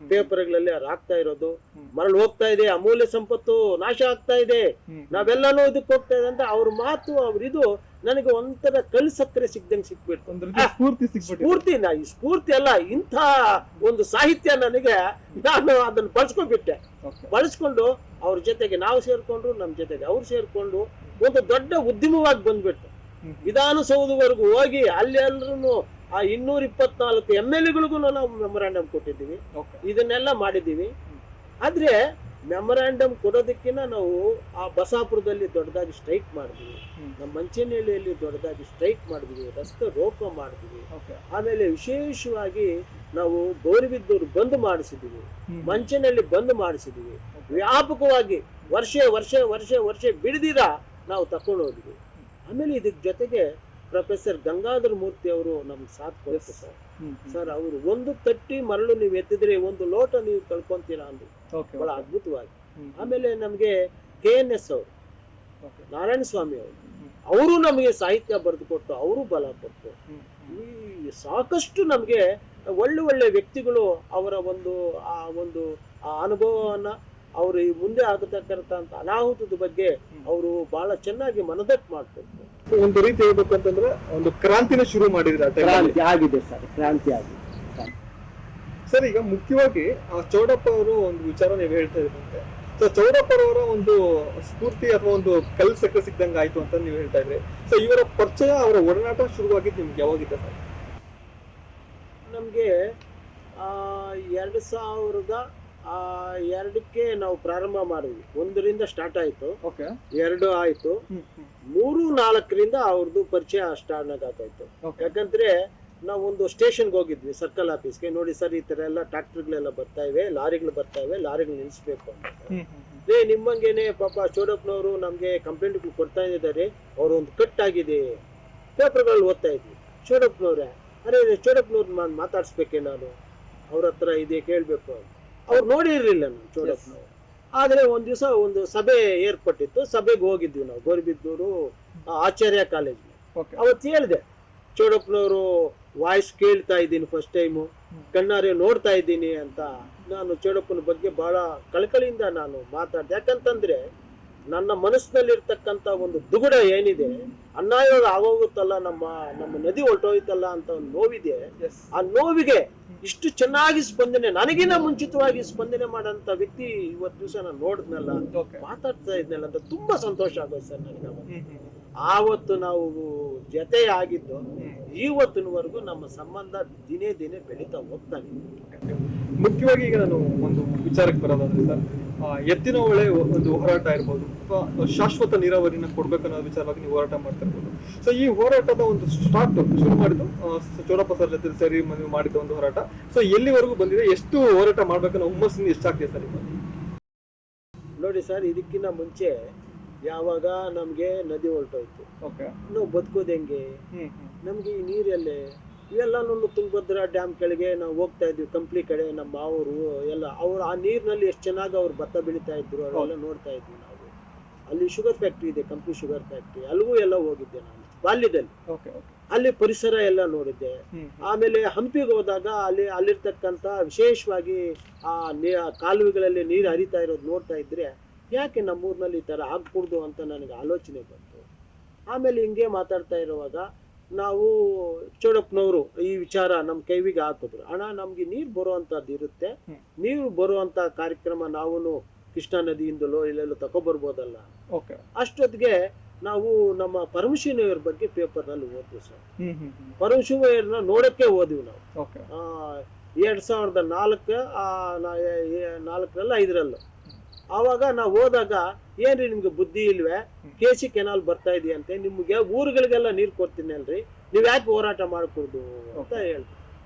ಪೇಪರ್ಗಳಲ್ಲಿ ಅವ್ರು ಆಗ್ತಾ ಇರೋದು, ಮರಳು ಹೋಗ್ತಾ ಇದೆ, ಅಮೂಲ್ಯ ಸಂಪತ್ತು ನಾಶ ಆಗ್ತಾ ಇದೆ, ನಾವೆಲ್ಲಾನು ಇದಕ್ಕೆ ಹೋಗ್ತಾ ಇದೆ ಅಂತ ಅವ್ರ ಮಾತು, ಅವ್ರಿದು ನನಗೆ ಒಂಥರ ಕಲ್ ಸಕ್ಕರೆ ಸಿಕ್ದಂಗೆ ಸ್ಫೂರ್ತಿ ಅಲ್ಲ, ಇಂಥ ಒಂದು ಸಾಹಿತ್ಯ ನನಗೆ, ನಾನು ಅದನ್ನ ಬಳಸ್ಕೊಂಡ್ಬಿಟ್ಟೆ. ಬಳಸ್ಕೊಂಡು ಅವ್ರ ಜೊತೆಗೆ ನಾವು ಸೇರ್ಕೊಂಡು, ನಮ್ ಜೊತೆಗೆ ಅವ್ರು ಸೇರ್ಕೊಂಡು ಒಂದು ದೊಡ್ಡ ಉದ್ಯಮವಾಗಿ ಬಂದ್ಬಿಟ್ಟು ವಿಧಾನಸೌಧವರೆಗೂ ಹೋಗಿ ಅಲ್ಲಿ ಎಲ್ರು ಆ 224 MLA-ಗಳಿಗೂ ನಾವು ಮೆಮೊರಾಂಡಮ್ ಕೊಟ್ಟಿದ್ದೀವಿ. ಇದನ್ನೆಲ್ಲ ಮಾಡಿದ್ದೀವಿ. ಆದ್ರೆ ಮೆಮೊರಾಂಡಮ್ ಕೊಡೋದಕ್ಕಿಂತ ನಾವು ಆ ಬಸಾಪುರದಲ್ಲಿ ದೊಡ್ಡದಾಗಿ ಸ್ಟ್ರೈಕ್ ಮಾಡಿದ್ವಿ, ನಮ್ಮ ಮಂಚನಹಳ್ಳಿಯಲ್ಲಿ ದೊಡ್ಡದಾಗಿ ಸ್ಟ್ರೈಕ್ ಮಾಡಿದ್ವಿ, ರಸ್ತೆ ರೋಕ ಮಾಡಿದ್ವಿ. ಆಮೇಲೆ ವಿಶೇಷವಾಗಿ ನಾವು ಗೌರಿಬಿದ್ದೂರು ಬಂದ್ ಮಾಡಿಸಿದ್ವಿ, ಮಂಚನಹಳ್ಳಿ ಬಂದ್ ಮಾಡಿಸಿದ್ವಿ. ವ್ಯಾಪಕವಾಗಿ ವರ್ಷ ಬಿಡದಿರ ನಾವು ತಕೊಂಡು ಹೋದ್ವಿ. ಆಮೇಲೆ ಇದಕ್ ಜೊತೆಗೆ ಪ್ರೊಫೆಸರ್ ಗಂಗಾಧರ ಮೂರ್ತಿ ಅವರು ನಮ್ಗೆ ಸಾಥ್ ಕೊಡ್ತಾರೆ ಸರ್. ಸರ್ ಅವರು ಒಂದು ತಟ್ಟಿ ಮರಳು ನೀವು ಎತ್ತಿದ್ರೆ ಒಂದು ಲೋಟ ನೀವು ಕಳ್ಕೊಂತೀರಾ ಅಂದ್ರು, ಬಹಳ ಅದ್ಭುತವಾಗಿ. ಆಮೇಲೆ ನಮ್ಗೆ KNS ಅವರು, ನಾರಾಯಣ ಸ್ವಾಮಿ ಅವರು ನಮಗೆ ಸಾಹಿತ್ಯ ಬರೆದು ಕೊಟ್ಟು, ಅವರು ಬಲ ಕೊಟ್ಟು, ಈ ಸಾಕಷ್ಟು ನಮ್ಗೆ ಒಳ್ಳೆ ವ್ಯಕ್ತಿಗಳು ಅವರ ಒಂದು ಅನುಭವವನ್ನ, ಅವರು ಈ ಮುಂದೆ ಆಗತಕ್ಕಂತ ಅನಾಹುತದ ಬಗ್ಗೆ ಅವರು ಬಹಳ ಚೆನ್ನಾಗಿ ಮನದಟ್ಟು ಮಾಡ್ಕೊಡ್ತಾರೆ. ಒಂದು ರೀತಿ ಹೇಳ್ಬೇಕು ಅಂತಂದ್ರೆ ಒಂದು ಕ್ರಾಂತಿನ ಶುರು ಮಾಡಿದ್ರೆ ಆಗಿದೆ ಸರ್, ಕ್ರಾಂತಿ ಆಗಿದೆ ಸರ್. ಈಗ ಮುಖ್ಯವಾಗಿ ಚೌಡಪ್ಪ ಅವರು ಒಂದು ವಿಚಾರ ನೀವು ಹೇಳ್ತಾ ಇದ್ರಂತೆ, ಸೊ ಚೌಡಪ್ಪರವರ ಒಂದು ಸ್ಫೂರ್ತಿ ಅಥವಾ ಒಂದು ಕಲ್ ಸಕ್ಕರೆ ಸಿಕ್ದಂಗೆ ಆಯ್ತು ಅಂತ ನೀವು ಹೇಳ್ತಾ ಇದ್ರಿ. ಸೊ ಇವರ ಪರಿಚಯ, ಅವರ ಒಡನಾಟ ಶುರುವಾಗಿದ್ದು ನಿಮ್ಗೆ ಯಾವಾಗಿದ್ದ ಸರ್? ನಮ್ಗೆ 2002ಕ್ಕೆ ನಾವು ಪ್ರಾರಂಭ ಮಾಡಿದ್ವಿ. 1ರಿಂದ ಸ್ಟಾರ್ಟ್ ಆಯ್ತು, 2 ಆಯ್ತು, 3, 4ರಿಂದ ಅವ್ರದ್ದು ಪರಿಚಯ ಸ್ಟಾರ್ಟ್ ಆಗಾಯ್ತು. ಯಾಕಂದ್ರೆ ನಾವು ಒಂದು ಸ್ಟೇಷನ್ಗೆ ಹೋಗಿದ್ವಿ, ಸರ್ಕಲ್ ಆಫೀಸ್ಗೆ. ನೋಡಿ ಸರ್, ಈ ತರ ಎಲ್ಲ ಟ್ರಾಕ್ಟರ್ಗಳೆಲ್ಲ ಬರ್ತಾ ಇವೆ, ಲಾರಿಗಳು ಬರ್ತಾ ಇವೆ, ಲಾರಿಗಳು ನಿಲ್ಸ್ಬೇಕು ಅಂತ. ನಿಮ್ಮಂಗೇನೆ ಪಾಪ ಚೌಡಪ್ಪನವರು ನಮ್ಗೆ ಕಂಪ್ಲೇಂಟ್ಗಳು ಕೊಡ್ತಾ ಇದ್ದಾರೆ, ಅವ್ರು ಒಂದು ಕಟ್ ಆಗಿದೆ, ಪೇಪರ್ಗಳಲ್ಲಿ ಓದ್ತಾ ಇದ್ವಿ. ಚೌಡಪ್ಪನವ್ರೆ, ಅರೆ ಚೌಡಪ್ಪನವ್ರು ಮಾತಾಡ್ಸ್ಬೇಕೆ, ನಾನು ಅವ್ರ ಹತ್ರ ಇದೆ ಕೇಳ್ಬೇಕು ಅಂತ. ಅವ್ರು ನೋಡಿರ್ಲಿಲ್ಲ ನಾನು ಚೌಡಪ್ಪನವ್ರು. ಆದ್ರೆ ಒಂದ್ ದಿವಸ ಒಂದು ಸಭೆ ಏರ್ಪಟ್ಟಿತ್ತು, ಸಭೆಗೆ ಹೋಗಿದ್ವಿ ನಾವು ಗೌರಿಬಿದ್ದೂರು ಆಚಾರ್ಯ ಕಾಲೇಜ್. ಅವತ್ತು ಹೇಳಿದೆ, ಚೌಡಪ್ಪನವರು ವಾಯ್ಸ್ ಕೇಳ್ತಾ ಇದ್ದೀನಿ ಫಸ್ಟ್ ಟೈಮು, ಕಣ್ಣಾರೆ ನೋಡ್ತಾ ಇದ್ದೀನಿ ಅಂತ. ನಾನು ಚೌಡಪ್ಪನ ಬಗ್ಗೆ ಬಹಳ ಕಳಕಳಿಯಿಂದ ನಾನು ಮಾತಾಡ್ದೆ. ಯಾಕಂತಂದ್ರೆ ನನ್ನ ಮನಸ್ಸಿನಲ್ಲಿರ್ತಕ್ಕಂಥ ಒಂದು ದುಗುಡ ಏನಿದೆ, ಅನ್ಯಾಯವಾಗಿ ಆಗೋಗುತ್ತಲ್ಲ, ನಮ್ಮ ನದಿ ಹೊರಟೋಯ್ತಲ್ಲ ಅಂತ ಒಂದು ನೋವಿದೆ. ಆ ನೋವಿಗೆ ಇಷ್ಟು ಚೆನ್ನಾಗಿ ಸ್ಪಂದನೆ, ನನಗಿನ ಮುಂಚಿತವಾಗಿ ಸ್ಪಂದನೆ ಮಾಡೋಂಥ ವ್ಯಕ್ತಿ ಇವತ್ತು ದಿವಸ ನಾನು ನೋಡಿದ್ನಲ್ಲ, ಮಾತಾಡ್ತಾ ಇದ್ನಲ್ಲ ಅಂತ ತುಂಬಾ ಸಂತೋಷ ಆಗೋದು ಸರ್ ನನಗೆ. ಆವತ್ತು ನಾವು ಜೊತೆ ಆಗಿದ್ದು ಇವತ್ತಿನವರೆಗೂ ನಮ್ಮ ಸಂಬಂಧ ದಿನೇ ದಿನೇ ಬೆಳೀತಾ ಹೋಗ್ತಾನೆ. ಮುಖ್ಯವಾಗಿ ಈಗ ನಾನು ಒಂದು ವಿಚಾರಕ್ಕೆ ಬರೋದಾದ್ರೆ ಸರ್, ಎತ್ತಿನ ಹೊಳೆ ಒಂದು ಹೋರಾಟ ಇರ್ಬೋದು ಅಥವಾ ಶಾಶ್ವತ ನೀರಾವರಿನ ಕೊಡ್ಬೇಕನ್ನೋ ವಿಚಾರವಾಗಿ ನೀವು ಹೋರಾಟ ಮಾಡ್ತಾ ಇರ್ಬೋದು. ಸೊ ಈ ಹೋರಾಟದ ಒಂದು ಸ್ಟಾರ್ಟ್ ಶುರು ಮಾಡಿದ್ದು ಚೌಡಪ್ಪ ಸರ್ ಜೊತೆ ಸೇರಿ ನೀವು ಮಾಡಿದ ಒಂದು ಹೋರಾಟ. ಸೊ ಎಲ್ಲಿವರೆಗೂ ಬಂದಿದೆ, ಎಷ್ಟು ಹೋರಾಟ ಮಾಡ್ಬೇಕನ್ನೋ ಹುಮ್ಮಸ್ಸಿನ ಎಷ್ಟಾಗ್ತದೆ ಸರ್ ಈಗ? ನೋಡಿ ಸರ್, ಇದಕ್ಕಿಂತ ಮುಂಚೆ ಯಾವಾಗ ನಮ್ಗೆ ನದಿ ಹೊರಟೋಯ್ತು, ನಾವು ಬದುಕೋದು ಹೆಂಗೆ, ನಮ್ಗೆ ಈ ನೀರೆಲ್ಲೇ, ಇವೆಲ್ಲನೂ ತುಂಗಭದ್ರಾ ಡ್ಯಾಮ್ ಕೆಳಗೆ ನಾವು ಹೋಗ್ತಾ ಇದ್ವಿ, ಕಂಪ್ಲಿ ಕಡೆ ನಮ್ಮ ಮಾವರು ಎಲ್ಲ, ಅವ್ರು ಆ ನೀರಿನಲ್ಲಿ ಎಷ್ಟು ಚೆನ್ನಾಗಿ ಅವ್ರು ಭತ್ತ ಬೆಳೀತಾ ಇದ್ರು ಅವೆಲ್ಲ ನೋಡ್ತಾ ಇದ್ವಿ ನಾವು. ಅಲ್ಲಿ ಶುಗರ್ ಫ್ಯಾಕ್ಟ್ರಿ ಇದೆ, ಕಂಪ್ಲಿ ಶುಗರ್ ಫ್ಯಾಕ್ಟ್ರಿ, ಅಲ್ಲಿಗೂ ಎಲ್ಲ ಹೋಗಿದ್ದೆ ನಾನು ಬಾಲ್ಯದಲ್ಲಿ. ಅಲ್ಲಿ ಪರಿಸರ ಎಲ್ಲ ನೋಡಿದ್ದೆ. ಆಮೇಲೆ ಹಂಪಿಗೆ ಹೋದಾಗ ಅಲ್ಲಿರ್ತಕ್ಕಂಥ ವಿಶೇಷವಾಗಿ ಆ ಕಾಲುವೆಗಳಲ್ಲಿ ನೀರು ಹರಿತಾ ಇರೋದು ನೋಡ್ತಾ ಇದ್ರೆ ಯಾಕೆ ನಮ್ಮೂರಿನಲ್ಲಿ ಈ ಥರ ಆಗ್ಕೂಡ್ದು ಅಂತ ನನಗೆ ಆಲೋಚನೆ ಬಂತು. ಆಮೇಲೆ ಹಿಂಗೆ ಮಾತಾಡ್ತಾ ಇರುವಾಗ ನಾವು ಚೌಡಪ್ಪನವರು ಈ ವಿಚಾರ ನಮ್ಮ ಕೈವಿಗೆ ಹಾಕಿದ್ರು, ಅಣ್ಣ ನಮ್ಗೆ ನೀರು ಬರುವಂತದ್ದು ಇರುತ್ತೆ, ನೀರು ಬರುವಂತ ಕಾರ್ಯಕ್ರಮ ನಾವು ಕೃಷ್ಣಾ ನದಿಯಿಂದಲೋ ಇಲ್ಲೆಲ್ಲೋ ತಗೊಬರ್ಬೋದಲ್ಲ. ಅಷ್ಟೊತ್ತಿಗೆ ನಾವು ನಮ್ಮ ಪರಮಶಿವಯ್ಯರ ಬಗ್ಗೆ ಪೇಪರ್ ನಲ್ಲಿ ಓದ್ವಿ ಸರ್. ಪರಮಶಿವಯ್ಯರನ್ನ ನೋಡಕ್ಕೆ ಹೋದ್ವಿ ನಾವು 2004 5 ಆವಾಗ ನಾವು ಹೋದಾಗ, ಏನ್ರಿ ನಿಮ್ಗೆ ಬುದ್ಧಿ ಇಲ್ವೇ, KC ಕೆನಾಲ್ ಬರ್ತಾ ಇದೆಯಂತೆ, ನಿಮ್ಗೆ ಊರುಗಳಿಗೆಲ್ಲ ನೀರು ಕೊಡ್ತೀನಿ ಅಲ್ರಿ, ನೀವ್ ಯಾಕೆ ಹೋರಾಟ ಮಾಡ್ಕೊಡ್ದು ಅಂತ ಹೇಳ್ತೀವಿ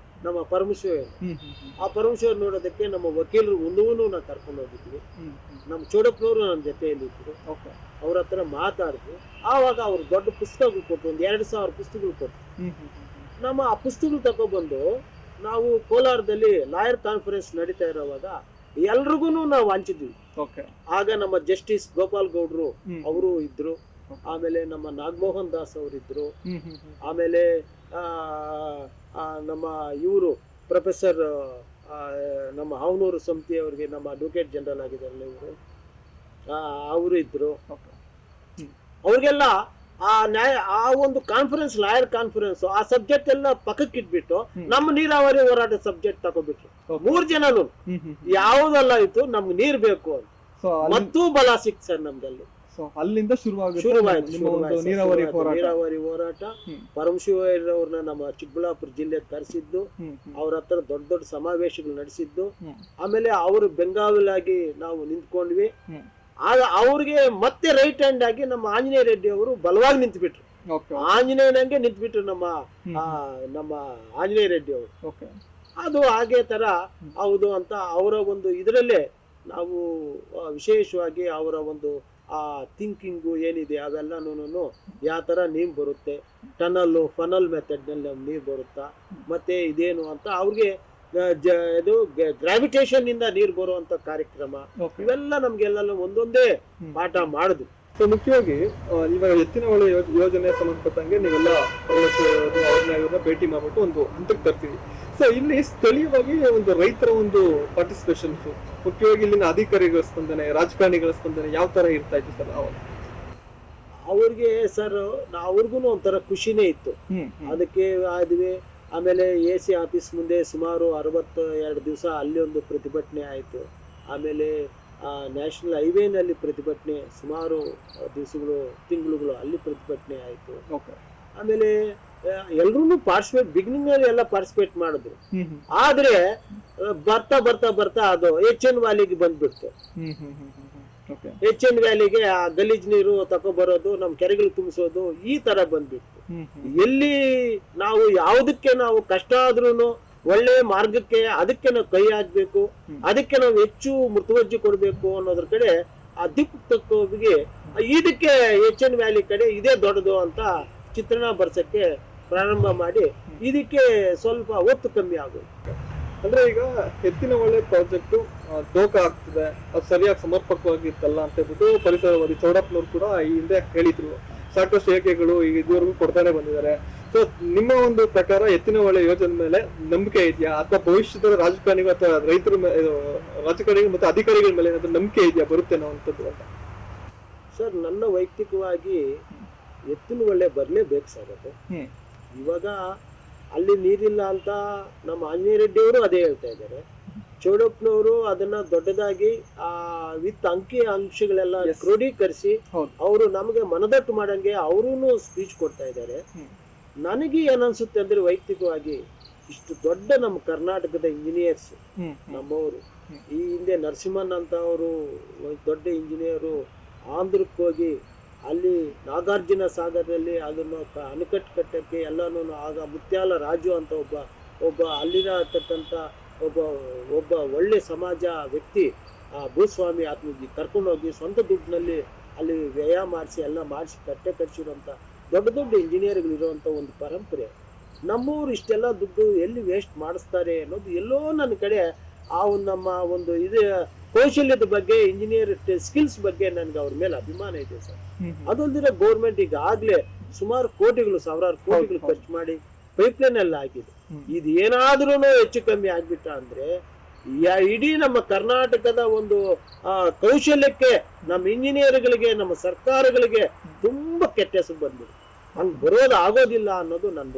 ನಮ್ಮ ಪರಮೇಶ್ವರ. ಆ ಪರಮೇಶ್ವರ್ ನೋಡೋದಕ್ಕೆ ನಮ್ಮ ವಕೀಲರು ಒಂದೂನು ನಾವು ಕರ್ಕೊಂಡು ಹೋಗಿದ್ವಿ. ನಮ್ಮ ಚೌಡಪ್ಪನವರು ನಮ್ಮ ಜೊತೆಯಲ್ಲಿ ಇದ್ರು, ಅವ್ರ ಹತ್ರ ಮಾತಾಡಿದ್ವಿ. ಆವಾಗ ಅವ್ರು ದೊಡ್ಡ ಪುಸ್ತಕಗಳು ಕೊಟ್ಟು, 2,000 ಪುಸ್ತಕಗಳು ಕೊಟ್ಟು, ನಮ್ಮ ಆ ಪುಸ್ತಕಗಳು ತಗೊಬಂದು ನಾವು ಕೋಲಾರದಲ್ಲಿ ಲಾಯರ್ ಕಾನ್ಫರೆನ್ಸ್ ನಡೀತಾ ಇರೋವಾಗ ಎಲ್ರಿಗೂ ನಾವು ಹಂಚಿದ್ವಿ. ಆಗ ನಮ್ಮ ಜಸ್ಟಿಸ್ ಗೋಪಾಲ್ ಗೌಡ್ರು ಅವರು ಇದ್ರು, ಆಮೇಲೆ ನಮ್ಮ ನಾಗಮೋಹನ್ ದಾಸ್ ಅವರಿದ್ರು, ಆಮೇಲೆ ನಮ್ಮ ಇವರು ಪ್ರೊಫೆಸರ್ ನಮ್ಮ ಹಾವನೂರು ಸಮಿತಿ ಅವರಿಗೆ ನಮ್ಮ ಅಡ್ವೊಕೇಟ್ ಜನರಲ್ ಆಗಿದಾರಲ್ಲ ಇವರು, ಅವರು ಇದ್ರು. ಅವ್ರಿಗೆಲ್ಲ ಆ ಒಂದು ಕಾನ್ಫರೆನ್ಸ್, ಲಾಯರ್ ಕಾನ್ಫರೆನ್ಸ್, ಆ ಸಬ್ಜೆಕ್ಟ್ ಎಲ್ಲ ಪಕ್ಕಕ್ಕೆ ಇಟ್ಬಿಟ್ಟು ನಮ್ಮ ನೀರಾವರಿ ಹೋರಾಟ ಸಬ್ಜೆಕ್ಟ್ ತಗೋಬಿಟ್ರು. 3 ಜನನು ಯಾವ್ದೆಲ್ಲ ಇತ್ತು, ನಮ್ಗೆ ನೀರ್ ಬೇಕು ಅಂತ ಮತ್ತೂ ಬಲ ಸಿಕ್ತು ಸರ್ ನಮ್ದಲ್ಲಿ. ಅಲ್ಲಿಂದ ಶುರುವಾಯ್ತು ನೀರಾವರಿ ಹೋರಾಟ. ಪರಮಶಿವಯ್ಯರವ್ರನ್ನ ನಮ್ಮ ಚಿಕ್ಕಬಳ್ಳಾಪುರ ಜಿಲ್ಲೆ ಕರೆಸಿದ್ದು, ಅವ್ರ ಹತ್ರ ದೊಡ್ಡ ದೊಡ್ಡ ಸಮಾವೇಶಗಳು ನಡೆಸಿದ್ದು. ಆಮೇಲೆ ಅವರು ಬೆಂಗಾವಲಾಗಿ ನಾವು ನಿಂತ್ಕೊಂಡ್ವಿ. ಆಗ ಅವ್ರಿಗೆ ಮತ್ತೆ ರೈಟ್ ಹ್ಯಾಂಡ್ ಆಗಿ ನಮ್ಮ ಆಂಜನೇಯ ರೆಡ್ಡಿ ಅವರು ಬಲವಾಗಿ ನಿಂತ್ಬಿಟ್ರು. ಆಂಜನೇಯನಂಗೆ ನಿಂತ್ಬಿಟ್ರು ನಮ್ಮ ಆಂಜನೇಯ ರೆಡ್ಡಿ ಅವರು. ಅದು ಹಾಗೆ ತರ ಹೌದು ಅಂತ ಅವರ ಒಂದು ಇದರಲ್ಲೇ ನಾವು ವಿಶೇಷವಾಗಿ ಅವರ ಒಂದು ಆ ಥಿಂಕಿಂಗು ಏನಿದೆ ಅವೆಲ್ಲನೂ ಯಾವ ತರ ನೀರು ಬರುತ್ತೆ, ಫನಲ್ ಮೆಥಡ್ ನಲ್ಲಿ ನೀರು ಬರುತ್ತಾ, ಮತ್ತೆ ಇದೇನು ಅಂತ ಅವ್ರಿಗೆ ಇದು ಗ್ರಾವಿಟೇಷನ್ ಇಂದ ನೀರು ಬರುವಂತ ಕಾರ್ಯಕ್ರಮ, ಇವೆಲ್ಲ ನಮ್ಗೆಲ್ಲ ಒಂದೊಂದೇ ಪಾಠ ಮಾಡುದು. ಸೊ ಮುಖ್ಯವಾಗಿ ಇವಾಗ ಎತ್ತಿನ ಹೊಳೆ ಯೋಜನೆ ಸಂಬಂಧಪಟ್ಟಂಗೆ ನೀವೆಲ್ಲ ಅವ್ರನ್ನ ಭೇಟಿ ಮಾಡ್ಬಿಟ್ಟು ಒಂದು ಹಂತಕ್ಕೆ ತರ್ತೀವಿ. ಸೊ ಇಲ್ಲಿ ಸ್ಥಳೀಯವಾಗಿ ಒಂದು ರೈತರ ಒಂದು ಪಾರ್ಟಿಸಿಪೇಷನ್, ಮುಖ್ಯವಾಗಿ ಇಲ್ಲಿನ ಅಧಿಕಾರಿಗಳ ಸ್ಪಂದನೆ, ರಾಜಕಾರಣಿಗಳ ಸ್ಪಂದನೆ ಯಾವ ತರ ಇರ್ತಾ ಇತ್ತು ಸರ್? ಅವ್ರಿಗೆ ಸರ್ ಅವ್ರಿಗೂ ಒಂಥರ ಖುಷಿನೇ ಇತ್ತು. ಅದಕ್ಕೆ ಆದ್ವಿ. ಆಮೇಲೆ AC ಆಫೀಸ್ ಮುಂದೆ ಸುಮಾರು 62 ದಿವಸ ಅಲ್ಲಿ ಒಂದು ಪ್ರತಿಭಟನೆ ಆಯಿತು. ಆಮೇಲೆ ನ್ಯಾಷನಲ್ ಹೈವೇನಲ್ಲಿ ಪ್ರತಿಭಟನೆ ಸುಮಾರು ತಿಂಗಳುಗಳು ಅಲ್ಲಿ ಪ್ರತಿಭಟನೆ ಆಯಿತು. ಆಮೇಲೆ ಎಲ್ರೂ ಬಿಗಿನಿಂಗ್ ಅಲ್ಲಿ ಎಲ್ಲ ಪಾರ್ಟಿಸಿಪೇಟ್ ಮಾಡಿದ್ರು. ಆದ್ರೆ ಬರ್ತಾ ಅದು HN ವ್ಯಾಲಿಗೆ ಬಂದ್ಬಿಡ್ತು. HN ವ್ಯಾಲಿಗೆ ಆ ಗಲೀಜ್ ನೀರು ತಗೊಬರೋದು, ನಮ್ ಕೆರೆಗಳು ತುಂಬಿಸೋದು, ಈ ತರ ಬಂದ್ಬಿಟ್ಟು ಎಲ್ಲಿ ನಾವು ಯಾವುದಕ್ಕೆ ನಾವು ಕಷ್ಟ ಆದ್ರೂ ಒಳ್ಳೆ ಮಾರ್ಗಕ್ಕೆ ಅದಕ್ಕೆ ನಾವು ಕೈ ಹಾಕ್ಬೇಕು, ಅದಕ್ಕೆ ನಾವು ಹೆಚ್ಚು ಮುತುವರ್ಜಿ ಕೊಡ್ಬೇಕು ಅನ್ನೋದ್ರ ಕಡೆ ಆ ದಿಕ್ಕಿಗೆ ಇದಕ್ಕೆ HN ವ್ಯಾಲಿ ಕಡೆ ಇದೇ ದೊಡ್ಡದು ಅಂತ ಚಿತ್ರಣ ಬರ್ಸಕ್ಕೆ ಪ್ರಾರಂಭ ಮಾಡಿ ಇದಕ್ಕೆ ಸ್ವಲ್ಪ ಒತ್ತು ಕಮ್ಮಿ ಆಗೋದು. ಅಂದ್ರೆ ಈಗ ಎತ್ತಿನ ಹೊಳೆ ಪ್ರಾಜೆಕ್ಟ್ ದೋಖ ಆಗ್ತಿದೆ, ಅದು ಸರಿಯಾಗಿ ಸಮರ್ಪಕವಾಗಿತ್ತಲ್ಲ ಅಂತ ಹೇಳ್ಬಿಟ್ಟು ಪರಿಸರವಾದಿ ಚೌಡಪ್ಪನವ್ರು ಕೂಡ ಈ ಹಿಂದೆ ಹೇಳಿದ್ರು. ಸಾಕಷ್ಟು ಹೇಳಿಕೆಗಳು ಈಗ ಇದುವರೆಗೂ ಕೊಡ್ತಾನೆ ಬಂದಿದ್ದಾರೆ. ಸೊ ನಿಮ್ಮ ಒಂದು ಪ್ರಕಾರ ಎತ್ತಿನ ಹೊಳೆ ಯೋಜನೆ ಮೇಲೆ ನಂಬಿಕೆ ಇದೆಯಾ, ಅಥವಾ ಭವಿಷ್ಯದ ರಾಜಕಾರಣಿಗಳು ಅಥವಾ ರಾಜಕಾರಣಿಗಳು ಮತ್ತೆ ಅಧಿಕಾರಿಗಳ ಮೇಲೆ ಏನಾದ್ರು ನಂಬಿಕೆ ಇದೆಯಾ, ಬರುತ್ತೆ ಅನ್ನೋವಂಥದ್ದು ಅಂತ? ಸರ್ ನನ್ನ ವೈಯಕ್ತಿಕವಾಗಿ ಎತ್ತಿನ ಒಳ್ಳೆ ಬರ್ಲೇಬೇಕು ಸರ್ ಅದು. ಇವಾಗ ಅಲ್ಲಿ ನೀರಿಲ್ಲ ಅಂತ ನಮ್ಮ ಆಂಜನೇಯ ರೆಡ್ಡಿ ಅವರು ಅದೇ ಹೇಳ್ತಾ ಇದ್ದಾರೆ. ಚೌಡಪ್ಪನವರು ಅದನ್ನ ದೊಡ್ಡದಾಗಿ ವಿತ್ ಅಂಶಗಳೆಲ್ಲ ಕ್ರೋಢೀಕರಿಸಿ ಅವರು ನಮಗೆ ಮನದಟ್ಟು ಮಾಡಂಗೆ ಅವರು ಸ್ಪೀಚ್ ಕೊಡ್ತಾ ಇದ್ದಾರೆ. ನನಗೆ ಏನನ್ಸುತ್ತೆ ಅಂದ್ರೆ ವೈಯಕ್ತಿಕವಾಗಿ ಇಷ್ಟು ದೊಡ್ಡ ನಮ್ಮ ಕರ್ನಾಟಕದ ಇಂಜಿನಿಯರ್ಸ್ ನಮ್ಮವರು, ಈ ಹಿಂದೆ ನರಸಿಂಹನ್ ಅಂತ ಅವರು ದೊಡ್ಡ ಇಂಜಿನಿಯರು ಆಂಧ್ರಕ್ಕೆ ಹೋಗಿ ಅಲ್ಲಿ ನಾಗಾರ್ಜುನ ಸಾಗರದಲ್ಲಿ ಅದನ್ನು ಅಣೆಕಟ್ಟು ಕಟ್ಟಕ್ಕೆ ಎಲ್ಲಾನು ಆಗ ಮುತ್ಯಾಲ ರಾಜು ಅಂತ ಒಬ್ಬ ಅಲ್ಲಿರತಕ್ಕಂಥ ಒಬ್ಬ ಒಳ್ಳೆ ಸಮಾಜ ವ್ಯಕ್ತಿ ಭೂಸ್ವಾಮಿ ಆತ್ಮಜಿ ಕರ್ಕೊಂಡೋಗಿ ಸ್ವಂತ ದುಡ್ಡಿನಲ್ಲಿ ಅಲ್ಲಿ ವ್ಯಯ ಮಾಡಿಸಿ ಎಲ್ಲ ಮಾಡಿಸಿ ಕಟ್ಟೆ ಕಟ್ಸಿರುವಂಥ ದೊಡ್ಡ ದೊಡ್ಡ ಇಂಜಿನಿಯರ್ಗಳು ಇರುವಂಥ ಒಂದು ಪರಂಪರೆ. ನಮ್ಮೂರು ಇಷ್ಟೆಲ್ಲ ದುಡ್ಡು ಎಲ್ಲಿ ವೇಸ್ಟ್ ಮಾಡಿಸ್ತಾರೆ ಅನ್ನೋದು ಎಲ್ಲೋ ನನ್ನ ಕಡೆ ನಮ್ಮ ಒಂದು ಇದು ಕೌಶಲ್ಯದ ಬಗ್ಗೆ ಇಂಜಿನಿಯರ್ ಸ್ಕಿಲ್ಸ್ ಬಗ್ಗೆ ನನಗೆ ಅವ್ರ ಮೇಲೆ ಅಭಿಮಾನ ಇದೆ ಸರ್. ಅದೊಂದಿರ ಗೌರ್ಮೆಂಟ್ ಈಗಾಗ್ಲೇ ಸುಮಾರು ಕೋಟಿಗಳು ಸಾವಿರಾರು ಕೋಟಿಗಳು ಖರ್ಚು ಮಾಡಿ ಪೈಪ್ಲೈನ್ ಎಲ್ಲ ಆಗಿದೆ. ಇದು ಏನಾದ್ರೂ ಹೆಚ್ಚು ಕಮ್ಮಿ ಆಗ್ಬಿಟ್ಟ ಅಂದ್ರೆ ಇಡೀ ನಮ್ಮ ಕರ್ನಾಟಕದ ಒಂದು ಕೌಶಲ್ಯಕ್ಕೆ ನಮ್ಮ ಇಂಜಿನಿಯರ್ಗಳಿಗೆ ನಮ್ಮ ಸರ್ಕಾರಗಳಿಗೆ ತುಂಬಾ ಕೆಟ್ಟ ಹೆಸರು ಬಂದ್ಬಿಡು. ಹಂಗ್ ಬರೋದು ಆಗೋದಿಲ್ಲ ಅನ್ನೋದು ನನ್ನ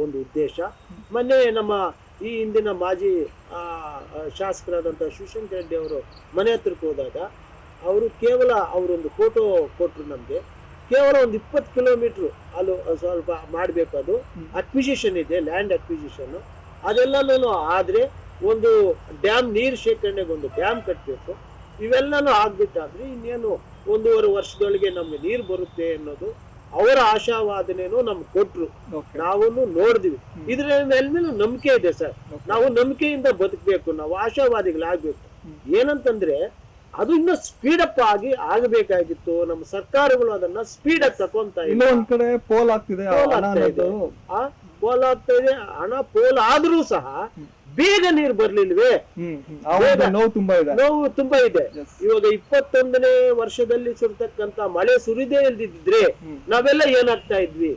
ಒಂದು ಉದ್ದೇಶ. ಮೊನ್ನೆ ನಮ್ಮ ಈ ಹಿಂದಿನ ಮಾಜಿ ಶಾಸಕರಾದಂಥ ಶಿವಶಂಕರ ರೆಡ್ಡಿ ಅವರು ಮನೆ ಹತ್ರಕ್ಕೆ ಹೋದಾಗ ಅವರು ಕೇವಲ ಅವರೊಂದು ಫೋಟೋ ಕೊಟ್ಟರು ನಮಗೆ. ಕೇವಲ ಒಂದು 20 ಕಿಲೋಮೀಟರ್ ಅಲ್ಲಿ ಸ್ವಲ್ಪ ಮಾಡಬೇಕು, ಅದು ಅಕ್ವಿಸಿಷನ್ ಇದೆ, ಲ್ಯಾಂಡ್ ಅಕ್ವಿಸಿಷನ್ ಅದೆಲ್ಲನೂ ಆದ್ರೆ ಒಂದು ಡ್ಯಾಮ್ ನೀರು ಶೇಖರಣೆಗೆ ಒಂದು ಡ್ಯಾಮ್ ಕಟ್ಟಬೇಕು. ಇವೆಲ್ಲನೂ ಆಗ್ಬಿಟ್ಟಾದ್ರೆ ಇನ್ನೇನು 1.5 ವರ್ಷದೊಳಗೆ ನಮ್ಗೆ ನೀರು ಬರುತ್ತೆ ಅನ್ನೋದು ಅವರ ಆಶಾವಾದನೇನು ನಮ್ಗೆ ಕೊಟ್ರು. ನಾವು ನೋಡಿದ್ವಿ. ಇದ್ರ ಮೇಲೆ ನಂಬಿಕೆ ಇದೆ ಸರ್. ನಾವು ನಂಬಿಕೆಯಿಂದ ಬದುಕಬೇಕು, ನಾವು ಆಶಾವಾದಿಗಳಾಗ್ಬೇಕು. ಏನಂತಂದ್ರೆ ಅದು ಇನ್ನೂ ಸ್ಪೀಡಪ್ ಆಗಬೇಕಾಗಿತ್ತು. ನಮ್ಮ ಸರ್ಕಾರಗಳು ಅದನ್ನ ಸ್ಪೀಡ್ ಆಗಿ ತಕೊಂತ ಕಡೆ ಪೋಲ್ ಆಗ್ತಿದೆ, ಪೋಲ್ ಆಗ್ತಾ ಇದೆ. ಹಣ ಪೋಲ್ ಆದ್ರೂ ಸಹ ಬೇಗ ನೀರು ಬರ್ಲಿಲ್ವೇ, ನೋವು ತುಂಬಾ ಇದೆ. ಇವಾಗ 21ನೇ ವರ್ಷದಲ್ಲಿ ಸುರಿತಕ್ಕಂತ ಮಳೆ ಸುರಿದೇ ಇಲ್ದಿದ್ರೆ ನಾವೆಲ್ಲ ಏನಾಗ್ತಾ ಇದ್ವಿ.